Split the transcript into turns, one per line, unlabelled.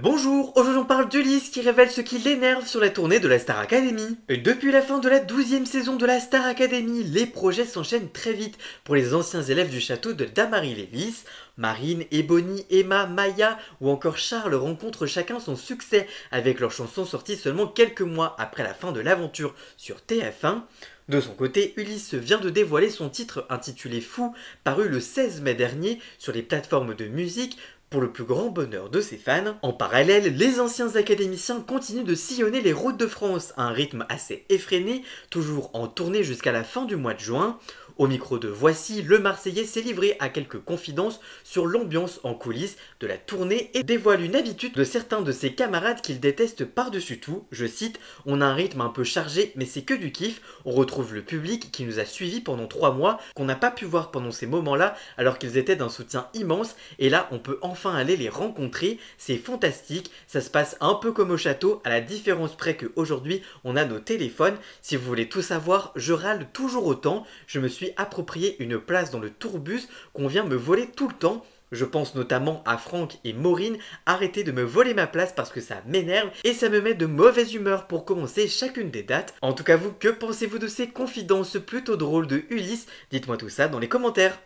Bonjour, aujourd'hui on parle d'Ulysse qui révèle ce qui l'énerve sur la tournée de la Star Academy. Depuis la fin de la 12e saison de la Star Academy, les projets s'enchaînent très vite pour les anciens élèves du château de Damary Lévis. Marine, Ebony, Emma, Maya ou encore Charles rencontrent chacun son succès avec leur chanson sortie seulement quelques mois après la fin de l'aventure sur TF1. De son côté, Ulysse vient de dévoiler son titre intitulé Fou, paru le 16 mai dernier sur les plateformes de musique, pour le plus grand bonheur de ses fans. En parallèle, les anciens académiciens continuent de sillonner les routes de France à un rythme assez effréné, toujours en tournée jusqu'à la fin du mois de juin. Au micro de Voici, le Marseillais s'est livré à quelques confidences sur l'ambiance en coulisses de la tournée et dévoile une habitude de certains de ses camarades qu'il déteste par-dessus tout. Je cite: "On a un rythme un peu chargé, mais c'est que du kiff. On retrouve le public qui nous a suivis pendant 3 mois, qu'on n'a pas pu voir pendant ces moments-là, alors qu'ils étaient d'un soutien immense. Et là, on peut enfin aller les rencontrer. C'est fantastique. Ça se passe un peu comme au château, à la différence près qu'aujourd'hui, on a nos téléphones. Si vous voulez tout savoir, je râle toujours autant. Je me suis approprié une place dans le tourbus qu'on vient me voler tout le temps. Je pense notamment à Franck et Maureen. Arrêtez de me voler ma place parce que ça m'énerve et ça me met de mauvaise humeur pour commencer chacune des dates." En tout cas vous, que pensez-vous de ces confidences plutôt drôles de Ulysse? Dites-moi tout ça dans les commentaires.